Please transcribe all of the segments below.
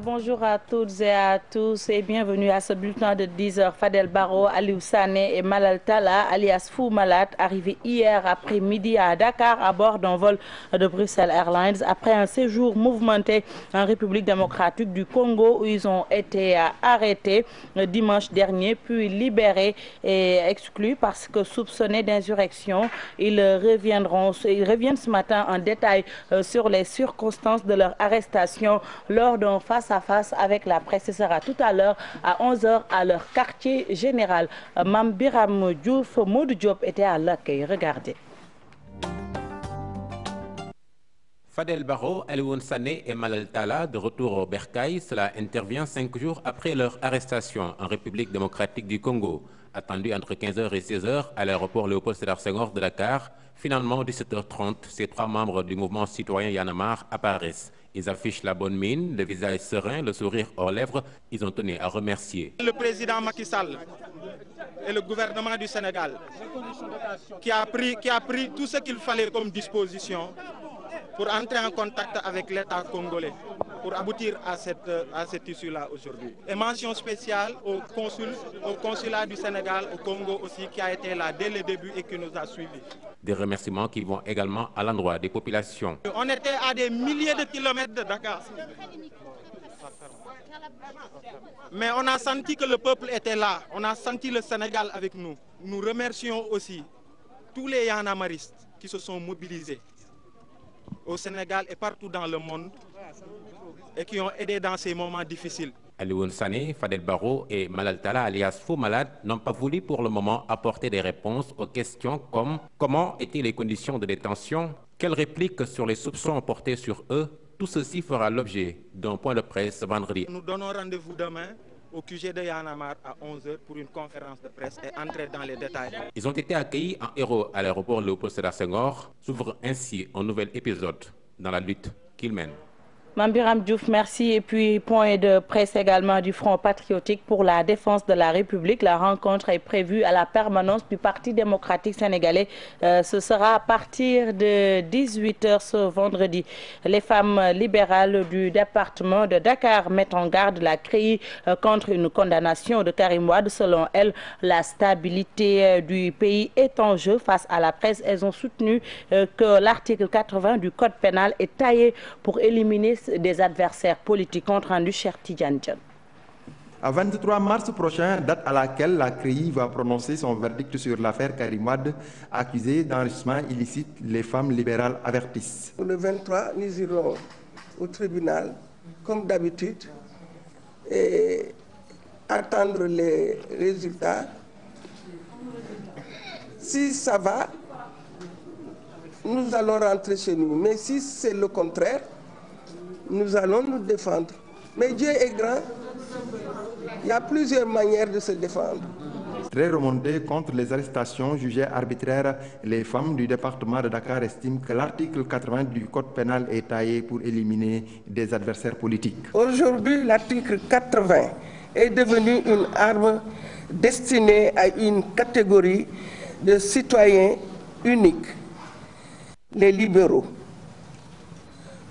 Bonjour à toutes et à tous et bienvenue à ce bulletin de 10h. Fadel Barro, Aliou Sané et Malal Talla, alias Fou Malade, arrivés hier après-midi à Dakar à bord d'un vol de Bruxelles Airlines après un séjour mouvementé en République démocratique du Congo où ils ont été arrêtés dimanche dernier puis libérés et exclus parce que soupçonnés d'insurrection. Ils reviennent ce matin en détail sur les circonstances de leur arrestation lors d'un face-à-face avec la presse. Ce sera tout à l'heure à 11h à leur quartier général. Mame Biram Diouf, Modou Diop était à l'accueil. Regardez. Fadel Barro, Aliou Sané et Malal Talla de retour au Bercail. Cela intervient 5 jours après leur arrestation en République démocratique du Congo. Attendu entre 15h et 16h à l'aéroport Léopold Sédar Senghor de Dakar. Finalement, 17h30, ces 3 membres du mouvement citoyen Y en a marre apparaissent. Ils affichent la bonne mine, le visage serein, le sourire aux lèvres. Ils ont tenu à remercier le président Macky Sall et le gouvernement du Sénégal qui a pris tout ce qu'il fallait comme disposition pour entrer en contact avec l'État congolais, pour aboutir à cette issue-là aujourd'hui. Et mention spéciale au consulat du Sénégal au Congo aussi, qui a été là dès le début et qui nous a suivis. Des remerciements qui vont également à l'endroit des populations. On était à des milliers de kilomètres de Dakar. Mais on a senti que le peuple était là, on a senti le Sénégal avec nous. Nous remercions aussi tous les yanamaristes qui se sont mobilisés au Sénégal et partout dans le monde et qui ont aidé dans ces moments difficiles. Aliou Sané, Fadel Barro et Malal Talla, alias Fou Malade, n'ont pas voulu pour le moment apporter des réponses aux questions comme comment étaient les conditions de détention, quelles répliques sur les soupçons portés sur eux. Tout ceci fera l'objet d'un point de presse vendredi. Nous donnons rendez-vous demain au QG de Y en a marre à 11h pour une conférence de presse et entrer dans les détails. Ils ont été accueillis en héros à l'aéroport Léopold Sédar Senghor. S'ouvre ainsi un nouvel épisode dans la lutte qu'ils mènent. Mame Biram Diouf, merci. Et puis, point de presse également du Front patriotique pour la défense de la République. La rencontre est prévue à la permanence du Parti démocratique sénégalais. Ce sera à partir de 18h ce vendredi. Les femmes libérales du département de Dakar mettent en garde la CREI contre une condamnation de Karim Wade. Selon elles, la stabilité du pays est en jeu face à la presse. Elles ont soutenu que l'article 80 du Code pénal est taillé pour éliminer des adversaires politiques. Compte rendu Cheikh Tidiane Dione. À 23 mars prochain, date à laquelle la CREI va prononcer son verdict sur l'affaire Karim Wade, accusé d'enrichissement illicite, les femmes libérales avertissent. Le 23, nous irons au tribunal, comme d'habitude, et attendre les résultats. Si ça va, nous allons rentrer chez nous. Mais si c'est le contraire, nous allons nous défendre. Mais Dieu est grand. Il y a plusieurs manières de se défendre. Très remonté contre les arrestations jugées arbitraires, les femmes du département de Dakar estiment que l'article 80 du Code pénal est taillé pour éliminer des adversaires politiques. Aujourd'hui, l'article 80 est devenu une arme destinée à une catégorie de citoyens uniques, les libéraux.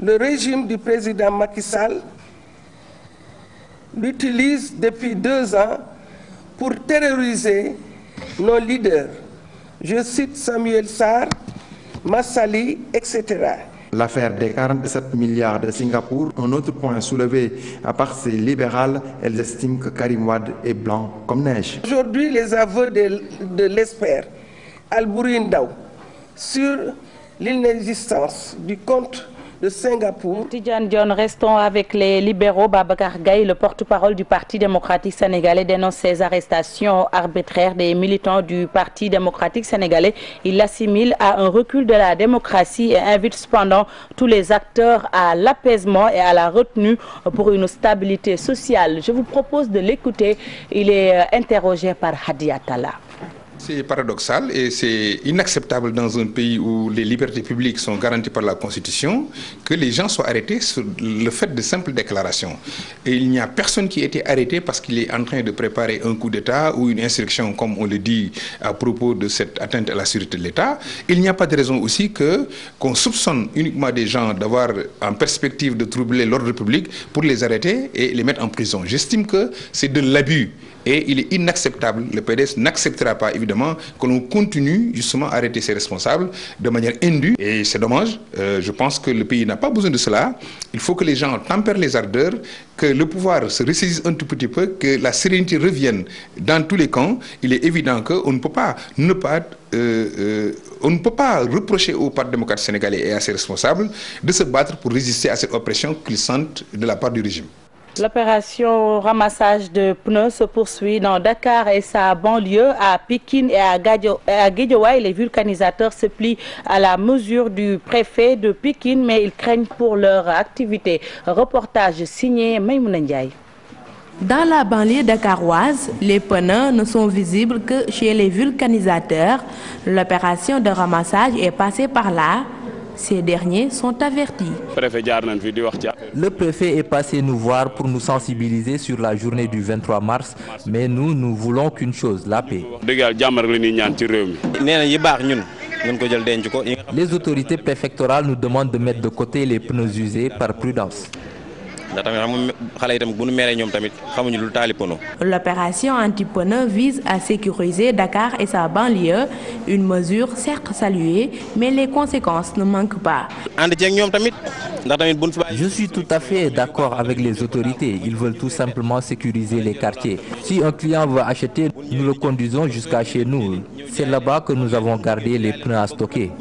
Le régime du président Macky Sall l'utilise depuis 2 ans pour terroriser nos leaders. Je cite Samuel Sarr, Massali, etc. L'affaire des 47 milliards de Singapour, un autre point soulevé par ces libérales, elles estiment que Karim Wade est blanc comme neige. Aujourd'hui, les aveux de l'expert Albouri Ndao sur l'inexistence du compte de Singapour. Tidiane Dione, restons avec les libéraux. Babacar Gaye, le porte-parole du Parti démocratique sénégalais, dénonce ces arrestations arbitraires des militants du Parti démocratique sénégalais. Il l'assimile à un recul de la démocratie et invite cependant tous les acteurs à l'apaisement et à la retenue pour une stabilité sociale. Je vous propose de l'écouter. Il est interrogé par Hadia Talla. C'est paradoxal et c'est inacceptable dans un pays où les libertés publiques sont garanties par la Constitution que les gens soient arrêtés sur le fait de simples déclarations. Et il n'y a personne qui a été arrêté parce qu'il est en train de préparer un coup d'État ou une insurrection, comme on le dit à propos de cette atteinte à la sûreté de l'État. Il n'y a pas de raison aussi qu'on soupçonne uniquement des gens d'avoir en perspective de troubler l'ordre public pour les arrêter et les mettre en prison. J'estime que c'est de l'abus. Et il est inacceptable, le PDS n'acceptera pas évidemment que l'on continue justement à arrêter ces responsables de manière indue. Et c'est dommage, je pense que le pays n'a pas besoin de cela. Il faut que les gens tempèrent les ardeurs, que le pouvoir se ressaisisse un tout petit peu, que la sérénité revienne dans tous les camps. Il est évident qu'on ne peut pas on ne peut pas reprocher au Parti démocrate sénégalais et à ses responsables de se battre pour résister à cette oppression qu'ils sentent de la part du régime. L'opération ramassage de pneus se poursuit dans Dakar et sa banlieue. À Pikine et à Guédiawaye, les vulcanisateurs se plient à la mesure du préfet de Pikine, mais ils craignent pour leur activité. Reportage signé Maïmouna Ndiaye. Dans la banlieue dakaroise, les pneus ne sont visibles que chez les vulcanisateurs. L'opération de ramassage est passée par là. Ces derniers sont avertis. Le préfet est passé nous voir pour nous sensibiliser sur la journée du 23 mars, mais nous voulons qu'une chose, la paix. Les autorités préfectorales nous demandent de mettre de côté les pneus usés par prudence. L'opération anti-pneus vise à sécuriser Dakar et sa banlieue, une mesure certes saluée, mais les conséquences ne manquent pas. Je suis tout à fait d'accord avec les autorités. Ils veulent tout simplement sécuriser les quartiers. Si un client veut acheter, nous le conduisons jusqu'à chez nous. C'est là-bas que nous avons gardé les pneus à stocker.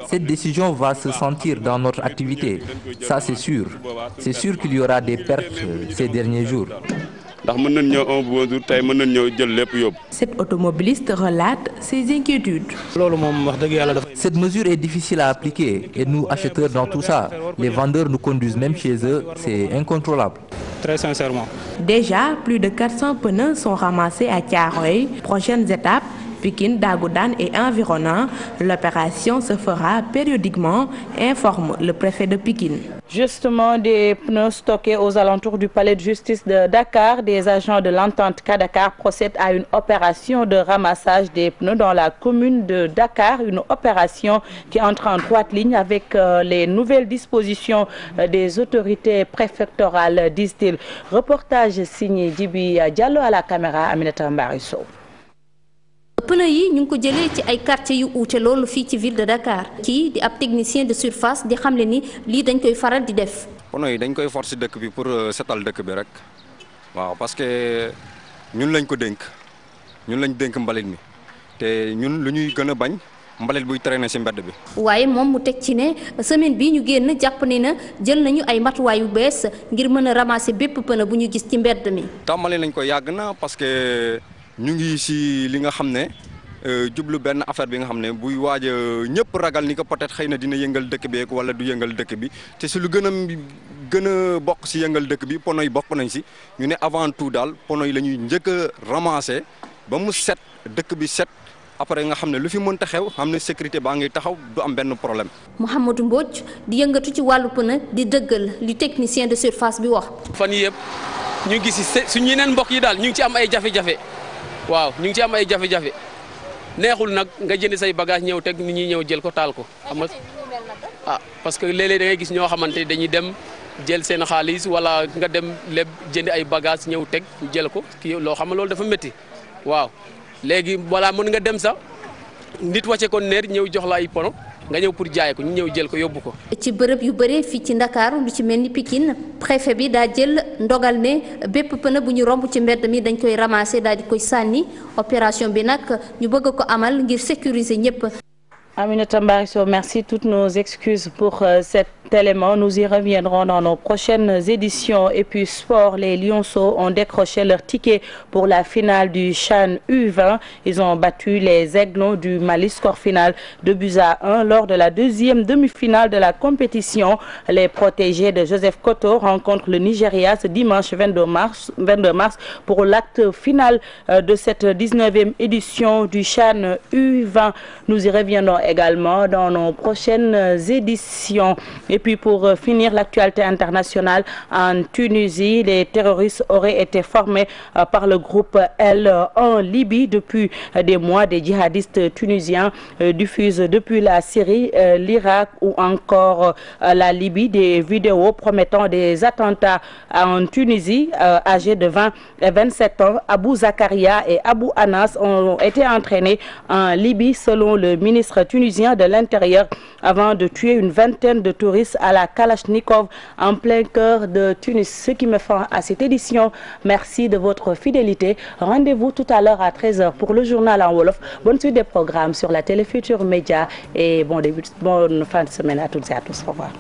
Cette décision va se sentir dans notre activité. Ça, c'est sûr. C'est sûr qu'il y aura des pertes ces derniers jours. Cet automobiliste relate ses inquiétudes. Cette mesure est difficile à appliquer et nous, acheteurs dans tout ça, les vendeurs nous conduisent même chez eux, c'est incontrôlable. Très sincèrement. Déjà, plus de 400 pneus sont ramassés à Thiaroye. Prochaines étapes, Pikine, Dagoudane et environnants. L'opération se fera périodiquement, informe le préfet de Pikine. Justement, des pneus stockés aux alentours du palais de justice de Dakar, des agents de l'entente Dakar procèdent à une opération de ramassage des pneus dans la commune de Dakar, une opération qui entre en droite ligne avec les nouvelles dispositions des autorités préfectorales, disent-ils. Reportage signé Djibi Diallo à la caméra, Aminata Mbarisso. pneu yi ñu ngi ko jëlee ci ay quartiers yu uute loolu fii ci ville de Dakar kii di ab technicien de surface di xamle ni lii dañ koy faral di def. pneu yi dañ koy forcer dëkk bi pour setal dëkk bi rek waaw parce que ñun lañ ko dénk mbalit mi te ñun lu ñuy gën a bañ mbalit buy traîner ci mbedd bi. waaye moom mu teg ci ne semaine bii ñu génn jàpp ni na jël nañu ay matuwaay yu bees ngir mën a ramasser bépp pneu bu ñu gis ci mbedd mi. tàmbali nañ ko yàgg na parce que ñu ngi ci li nga xam ne jublu benn affaire bi nga xam ne buy waaj ñëpp ragal ni ko peut-être xëy na dina yëngal dëkk bi wala du yëngal dëkk bi te ci lu gën a bokk ci yëngal dëkk bi pono yi bokk nañ ci ñu ne avant tout daal pono yi la ñuy njëkk a ramasser ba mu set dëkk bi set après nga xam ne lu fi mënta xew xam ne sécurité baa ngi taxaw du am benn problème. Mouhamadou Mbodj di yëngatu ci wàllu pneu di dëggal li technicien de surface bi wax. fan yii yëpp ñu ngi ci suñu yeneen mbokk yi daal ñu ngi ci am ay jafe-jafe. waaw ñu ngi ci am ay jafe-jafe neexul nag nga jënd say bagage ñëw teg nit ñi ñëw jël ko taal ko xam nga parce que léeg-léeg da ngay gis ñoo xamante dañuy dem jël seen xaalis wala nga dem lépp jënd ay bagage ñëw teg jël ko kii loo xam ne loolu dafa métti waaw léegi voilà mën nga dem sax nit wàcce ko neer ñëw jox la ay pono nga ñëw pour jaay ko ñu ñëw jël ko yóbbu ko. ci bërëb yu bëree fii ci Ndakaaru lu ci mel ni Pikine préfet bi daa jël ndogal ne bépp pneu bu ñu romb ci mbedd mi dañ koy ramasser daal di koy sànni opération bi nag ñu bëgg ko amal ngir sécuriser ñëpp. Aminata Mbarisso, merci. Toutes nos excuses pour cette élément. Nous y reviendrons dans nos prochaines éditions. Et puis sport, les Lionceaux ont décroché leur ticket pour la finale du CHAN U20. Ils ont battu les Aiglons du Mali, score final 2-1 lors de la deuxième demi-finale de la compétition. Les protégés de Joseph Koto rencontrent le Nigeria ce dimanche 22 mars pour l'acte final de cette 19e édition du CHAN U20. Nous y reviendrons également dans nos prochaines éditions. Et puis pour finir, l'actualité internationale en Tunisie, les terroristes auraient été formés par le groupe L en Libye. Depuis des mois, des djihadistes tunisiens diffusent depuis la Syrie, l'Irak ou encore la Libye des vidéos promettant des attentats en Tunisie. Âgés de 20 et 27 ans, Abou Zakaria et Abou Anas ont été entraînés en Libye selon le ministre tunisien de l'Intérieur avant de tuer une vingtaine de touristes à la Kalachnikov en plein cœur de Tunis. Ce qui me fait à cette édition. Merci de votre fidélité. Rendez-vous tout à l'heure à 13h pour le journal en Wolof. Bonne suite des programmes sur la télé Futurs Médias et bonne fin de semaine à toutes et à tous. Au revoir.